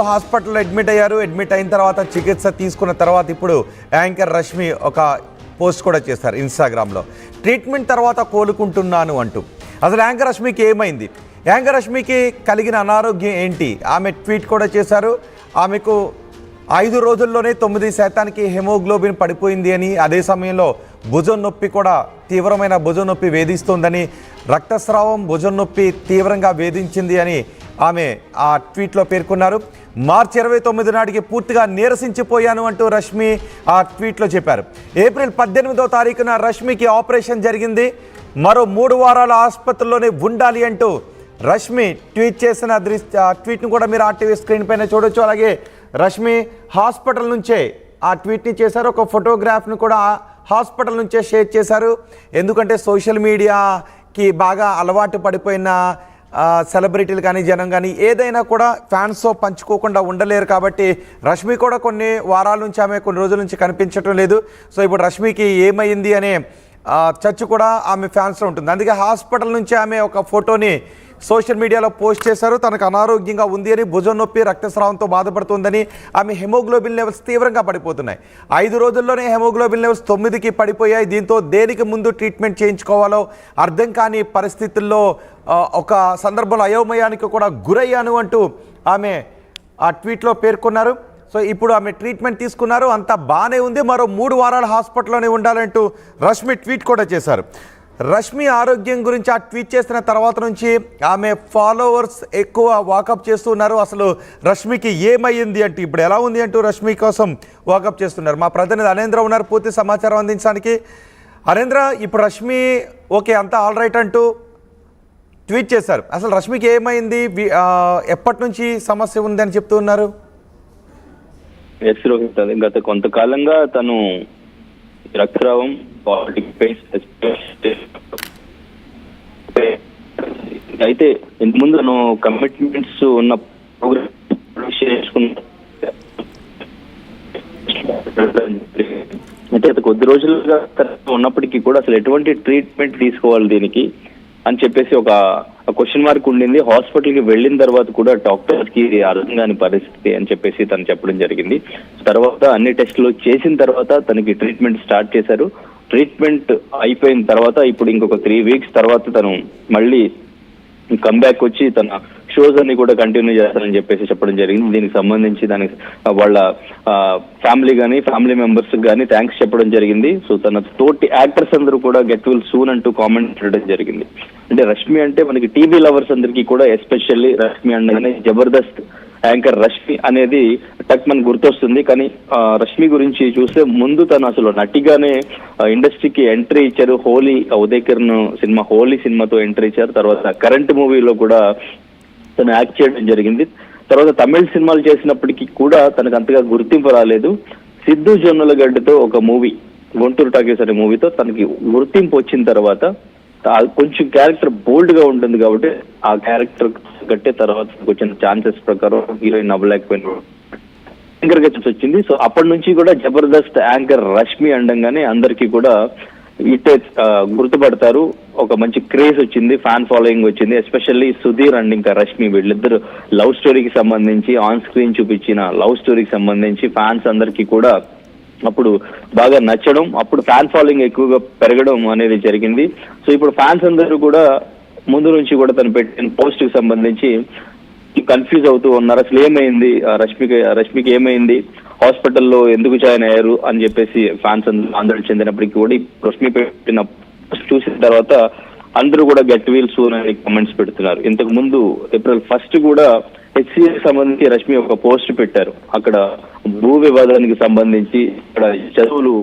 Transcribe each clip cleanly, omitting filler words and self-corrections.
హాస్పిటల్లో అడ్మిట్ అయ్యారు. అడ్మిట్ అయిన తర్వాత చికిత్స తీసుకున్న తర్వాత ఇప్పుడు యాంకర్ రష్మి ఒక పోస్ట్ కూడా చేస్తారు ఇన్స్టాగ్రామ్లో. ట్రీట్మెంట్ తర్వాత కోలుకుంటున్నాను అంటూ. అసలు యాంకర్ రష్మికి ఏమైంది, యాంకర్ రష్మికి కలిగిన అనారోగ్యం ఏంటి? ఆమె ట్వీట్ కూడా చేశారు. ఆమెకు 5 రోజుల్లోనే 9% హెమోగ్లోబిన్ పడిపోయింది అని, అదే సమయంలో భుజం నొప్పి కూడా తీవ్రమైన భుజం నొప్పి వేధిస్తోందని, రక్తస్రావం భుజం నొప్పి తీవ్రంగా వేధించింది అని ఆమె ఆ ట్వీట్లో పేర్కొన్నారు. మార్చి 29 నాటికి పూర్తిగా నీరసించిపోయాను అంటూ రష్మి ఆ ట్వీట్లో చెప్పారు. ఏప్రిల్ 18వ తారీఖున రష్మికి ఆపరేషన్ జరిగింది. మరో 3 వారాల ఆసుపత్రిలోనే ఉండాలి అంటూ రష్మి ట్వీట్ చేసిన ట్వీట్ను కూడా మీరు ఆర్టీవీ స్క్రీన్ పైన చూడొచ్చు. అలాగే రష్మి హాస్పిటల్ నుంచే ఆ ట్వీట్ని చేశారు. ఒక ఫోటోగ్రాఫ్ను కూడా హాస్పిటల్ నుంచే షేర్ చేశారు. ఎందుకంటే సోషల్ మీడియాకి బాగా అలవాటు పడిపోయిన సెలబ్రిటీలు కానీ జనం కానీ ఏదైనా కూడా ఫ్యాన్స్తో పంచుకోకుండా ఉండలేరు. కాబట్టి రష్మి కూడా కొన్ని వారాల నుంచి, ఆమె కొన్ని రోజుల నుంచి కనిపించడం లేదు. సో ఇప్పుడు రష్మికి ఏమైంది అనే చర్చ కూడా ఆమె ఫ్యాన్స్లో ఉంటుంది. అందుకే హాస్పిటల్ నుంచి ఆమె ఒక ఫోటోని సోషల్ మీడియాలో పోస్ట్ చేశారు. తనకు అనారోగ్యంగా ఉంది అని, భుజం నొప్పి రక్తస్రావంతో బాధపడుతుందని, ఆమె హెమోగ్లోబిన్ లెవెల్స్ తీవ్రంగా పడిపోతున్నాయి. 5 రోజుల్లోనే హెమోగ్లోబిన్ లెవెల్స్ 9కి పడిపోయాయి. దీంతో దేనికి ముందు ట్రీట్మెంట్ చేయించుకోవాలో అర్థం కాని పరిస్థితుల్లో ఒక సందర్భంలో అయోమయానికి కూడా గురయ్యాను అంటూ ఆమె ఆ ట్వీట్లో పేర్కొన్నారు. సో ఇప్పుడు ఆమె ట్రీట్మెంట్ తీసుకున్నారు, అంతా బాగానే ఉంది. మరో 3 వారాలు హాస్పిటల్లోనే ఉండాలంటూ రష్మి ట్వీట్ కూడా చేశారు. రష్మి ఆరోగ్యం గురించి ఆ ట్వీట్ చేసిన తర్వాత నుంచి ఆమె ఫాలోవర్స్ ఎక్కువ వాకప్ చేస్తున్నారు. అసలు రష్మికి ఏమయ్యింది అంటే, ఇప్పుడు ఎలా ఉంది అంటూ రష్మి కోసం వాకప్ చేస్తున్నారు. మా ప్రతినిధి అనేంద్ర ఉన్నారు పూర్తి సమాచారం అందించడానికి. అనేంద్ర, ఇప్పుడు రష్మి ఓకే అంతా ఆల్ రైట్ అంటూ ట్వీట్ చేశారు. అసలు రష్మికి ఏమైంది, ఎప్పటి నుంచి సమస్య ఉంది అని చెప్తున్నారు? గత కొంతకాలంగా తను రక్తస్రావం, అయితే ఇంతకుముందు తను కమిట్మెంట్స్ ఉన్న ప్రోగ్రామ్ అయితే కొద్ది రోజులుగా ఉన్నప్పటికీ కూడా అసలు ఎటువంటి ట్రీట్మెంట్ తీసుకోవాలి దీనికి అని చెప్పేసి ఒక క్వశ్చన్ మార్క్ ఉండింది. హాస్పిటల్కి వెళ్ళిన తర్వాత కూడా డాక్టర్స్ కి అర్థం కాని పరిస్థితి అని చెప్పేసి తను చెప్పడం జరిగింది. తర్వాత అన్ని టెస్టులు చేసిన తర్వాత తనకి ట్రీట్మెంట్ స్టార్ట్ చేశారు. ట్రీట్మెంట్ అయిపోయిన తర్వాత ఇప్పుడు ఇంకొక 3 వీక్స్ తర్వాత తను మళ్ళీ కమ్బ్యాక్ వచ్చి తన షోస్ అన్ని కూడా కంటిన్యూ చేస్తానని చెప్పేసి చెప్పడం జరిగింది. దీనికి సంబంధించి దానికి వాళ్ళ ఫ్యామిలీ మెంబర్స్ కానీ థ్యాంక్స్ చెప్పడం జరిగింది. సో తన తోటి యాక్టర్స్ అందరూ కూడా గెట్ విల్ సూన్ అంటూ కామెంట్ పెట్టడం జరిగింది. అంటే రష్మి అంటే మనకి టీవీ లవర్స్ అందరికీ కూడా ఎస్పెషల్లీ రష్మి అనగానే జబర్దస్త్ యాంకర్ రష్మి అనేది టక్ మనకు గుర్తొస్తుంది. కానీ రష్మి గురించి చూస్తే ముందు తను అసలు నటిగానే ఇండస్ట్రీకి ఎంట్రీ ఇచ్చారు. ఉదయ్ కిరణ్ సినిమా హోలీ సినిమాతో ఎంట్రీ ఇచ్చారు. తర్వాత కరెంట్ మూవీలో కూడా తను యాక్ట్ చేయడం జరిగింది. తర్వాత తమిళ సినిమాలు చేసినప్పటికీ కూడా తనకు అంతగా గుర్తింపు రాలేదు. సిద్ధు జొన్నలగడ్డతో ఒక మూవీ, గుంటూరు టాకీస్ అనే మూవీతో తనకి గుర్తింపు వచ్చిన తర్వాత కొంచెం క్యారెక్టర్ బోల్డ్ గా ఉంటుంది కాబట్టి ఆ క్యారెక్టర్ కట్టే తర్వాత వచ్చిన ఛాన్సెస్ ప్రకారం హీరోయిన్ అవ్వలేకపోయిన యాంకర్ గా వచ్చింది. సో అప్పటి నుంచి కూడా జబర్దస్త్ యాంకర్ రష్మి అండంగానే అందరికీ కూడా ఇట్టే గుర్తుపడతారు. ఒక మంచి క్రేజ్ వచ్చింది, ఫ్యాన్ ఫాలోయింగ్ వచ్చింది. ఎస్పెషల్లీ సుధీర్ అండ్ ఇంకా రష్మి వీళ్ళిద్దరు లవ్ స్టోరీకి సంబంధించి ఆన్ స్క్రీన్ చూపించిన లవ్ స్టోరీకి సంబంధించి ఫ్యాన్స్ అందరికీ కూడా అప్పుడు బాగా నచ్చడం, అప్పుడు ఫ్యాన్ ఫాలోయింగ్ ఎక్కువగా పెరగడం అనేది జరిగింది. సో ఇప్పుడు ఫ్యాన్స్ అందరూ కూడా ముందు నుంచి కూడా తను పెట్టిన పోస్ట్ కి సంబంధించి కన్ఫ్యూజ్ అవుతూ ఉన్నారు. అసలు ఏమైంది రష్మికి ఏమైంది, హాస్పిటల్లో ఎందుకు జాయిన్ అయ్యారు అని చెప్పేసి ఫ్యాన్స్ ఆందోళన చెందినప్పటికీ కూడా రష్మి పెట్టిన పోస్ట్ చూసిన తర్వాత అందరూ కూడా గెట్ వీల్ సూన్ అని కామెంట్స్ పెడుతున్నారు. ఇంతకు ముందు ఏప్రిల్ 1 కూడా హెచ్సిఏకి సంబంధించి రష్మి ఒక పోస్ట్ పెట్టారు. అక్కడ భూ వివాదానికి సంబంధించి ఇక్కడ చదువులు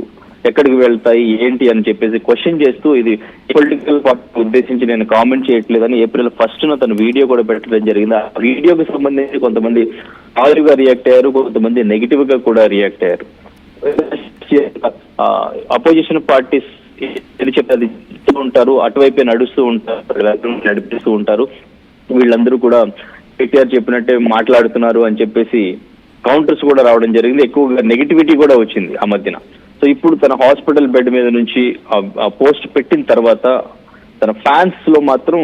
ఎక్కడికి వెళ్తాయి ఏంటి అని చెప్పేసి క్వశ్చన్ చేస్తూ, ఇది పొలిటికల్ పార్టీ ఉద్దేశించి నేను కామెంట్ చేయట్లేదని ఏప్రిల్ 1న తను వీడియో కూడా పెట్టడం జరిగింది. ఆ వీడియోకి సంబంధించి కొంతమంది పాజిటివ్ గా రియాక్ట్ అయ్యారు, కొంతమంది నెగిటివ్ గా కూడా రియాక్ట్ అయ్యారు. అపోజిషన్ పార్టీస్ చెప్పేది ఉంటారు, అటువైపే నడుస్తూ ఉంటారు, నడిపిస్తూ ఉంటారు. వీళ్ళందరూ కూడా కేటీఆర్ చెప్పినట్టే మాట్లాడుతున్నారు అని చెప్పేసి కౌంటర్స్ కూడా రావడం జరిగింది. ఎక్కువగా నెగిటివిటీ కూడా వచ్చింది ఆ మధ్యన. సో ఇప్పుడు తన హాస్పిటల్ బెడ్ మీద నుంచి పోస్ట్ పెట్టిన తర్వాత తన ఫ్యాన్స్ లో మాత్రం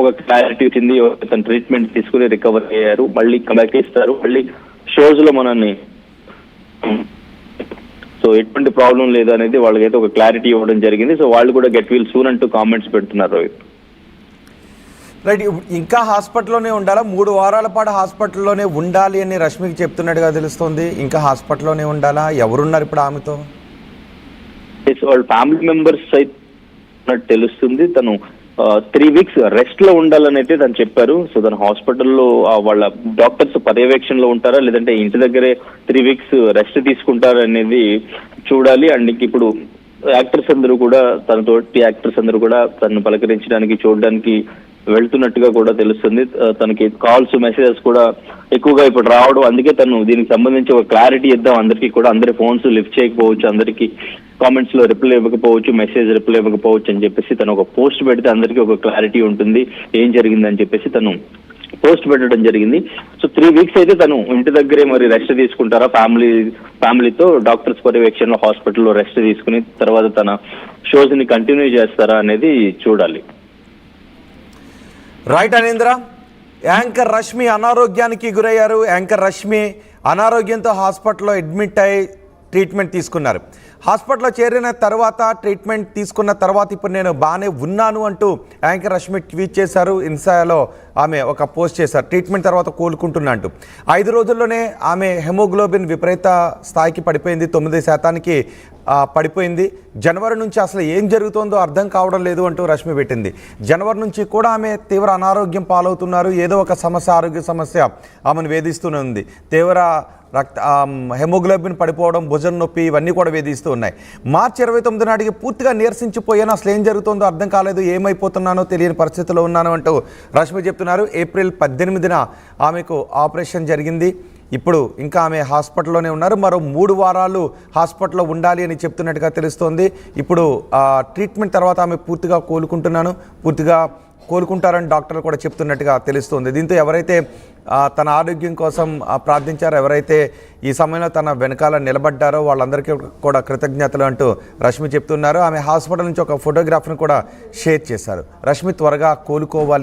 ఒక క్లారిటీ వచ్చింది. తన ట్రీట్మెంట్ తీసుకుని రికవర్ అయ్యారు, మళ్ళీ కమ్బ్యాక్ ఇస్తారు, మళ్ళీ షోస్ లో మనల్ని సో ఎటువంటి ప్రాబ్లం లేదు అనేది వాళ్ళకైతే ఒక క్లారిటీ ఇవ్వడం జరిగింది. సో వాళ్ళు కూడా గెట్ వీల్ సూన్ అంటూ కామెంట్స్ పెడుతున్నారు రోహిత్. రైట్, ఇంకా హాస్పిటల్లోనే ఉండాలా? 3 వారాల పాటు హాస్పిటల్లోనే ఉండాలి అని రష్మికి చెప్తున్నట్టుగా తెలుస్తుంది. ఇంకా హాస్పిటల్లోనే ఉండాలా? ఎవరున్నారు ఇప్పుడు ఆమెతో? వాళ్ళ ఫ్యామిలీ మెంబర్స్ అయితే తెలుస్తుంది. తను 3 వీక్స్ రెస్ట్ లో ఉండాలని అయితే తను చెప్పారు. సో తను హాస్పిటల్లో వాళ్ళ డాక్టర్స్ పర్యవేక్షణలో ఉంటారా లేదంటే ఇంటి దగ్గరే 3 వీక్స్ రెస్ట్ తీసుకుంటారా అనేది చూడాలి. అండ్ ఇప్పుడు యాక్టర్స్ అందరూ కూడా తనతోటి యాక్టర్స్ అందరూ కూడా తనను పలకరించడానికి చూడడానికి వెళ్తున్నట్టుగా కూడా తెలుస్తుంది. తనకి కాల్స్ మెసేజెస్ కూడా ఎక్కువగా ఇప్పుడు రావడం, అందుకే తను దీనికి సంబంధించి ఒక క్లారిటీ ఇద్దాం అందరికీ కూడా. అందరి ఫోన్స్ లిఫ్ట్ చేయకపోవచ్చు, అందరికీ కామెంట్స్ లో రిప్లై ఇవ్వకపోవచ్చు, మెసేజ్ రిప్లై ఇవ్వకపోవచ్చు అని చెప్పేసి తను ఒక పోస్ట్ పెడితే అందరికీ ఒక క్లారిటీ ఉంటుంది ఏం జరిగిందని చెప్పేసి తను పోస్ట్ పెట్టడం జరిగింది. సో 3 వీక్స్ అయితే తను ఇంటి దగ్గరే మరి రెస్ట్ తీసుకుంటారా, ఫ్యామిలీతో డాక్టర్స్ పర్యవేక్షణలో హాస్పిటల్లో రెస్ట్ తీసుకుని తర్వాత తన షోస్ ని కంటిన్యూ చేస్తారా అనేది చూడాలి. రైట్ అనేంద్ర, యాంకర్ రష్మి అనారోగ్యానికి గురయ్యారు. యాంకర్ రష్మి అనారోగ్యంతో హాస్పిటల్లో అడ్మిట్ అయ్యి ట్రీట్మెంట్ తీసుకున్నారు. హాస్పిటల్లో చేరిన తర్వాత ట్రీట్మెంట్ తీసుకున్న తర్వాత ఇప్పుడు నేను బాగానే ఉన్నాను అంటూ యాంకర్ రష్మి ట్వీట్ చేశారు. ఇన్స్టాలో ఆమె ఒక పోస్ట్ చేశారు, ట్రీట్మెంట్ తర్వాత కోలుకుంటున్నా అంటూ. 5 రోజుల్లోనే ఆమె హెమోగ్లోబిన్ విపరీత స్థాయికి పడిపోయింది, 9% పడిపోయింది. జనవరి నుంచి అసలు ఏం జరుగుతుందో అర్థం కావడం లేదు అంటూ రష్మి పెట్టింది. జనవరి నుంచి కూడా ఆమె తీవ్ర అనారోగ్యం పాలవుతున్నారు. ఏదో ఒక సమస్య, ఆరోగ్య సమస్య ఆమెను వేధిస్తూనే ఉంది. తీవ్ర హెమోగ్లోబిన్ పడిపోవడం, భుజం నొప్పి ఇవన్నీ కూడా వేధిస్తూ ఉన్నాయి. మార్చి 29 నాటికి పూర్తిగా నీరసించిపోయాను, అసలు ఏం జరుగుతుందో అర్థం కాలేదు, ఏమైపోతున్నానో తెలియని పరిస్థితిలో ఉన్నాను అంటూ రష్మి చెప్తున్నారు. ఏప్రిల్ 18న ఆమెకు ఆపరేషన్ జరిగింది. ఇప్పుడు ఇంకా ఆమె హాస్పిటల్లోనే ఉన్నారు. మరో 3 వారాలు హాస్పిటల్లో ఉండాలి అని చెప్తున్నట్టుగా తెలుస్తోంది. ఇప్పుడు ట్రీట్మెంట్ తర్వాత ఆమె పూర్తిగా కోలుకుంటారని డాక్టర్లు కూడా చెప్తున్నట్టుగా తెలుస్తుంది. దీంతో ఎవరైతే తన ఆరోగ్యం కోసం ప్రార్థించారో, ఎవరైతే ఈ సమయంలో తన వెనకాల నిలబడ్డారో వాళ్ళందరికీ కూడా కృతజ్ఞతలు అంటూ రష్మి చెప్తున్నారు. ఆమె హాస్పిటల్ నుంచి ఒక ఫోటోగ్రాఫ్ను కూడా షేర్ చేశారు. రష్మి త్వరగా కోలుకోవాలి.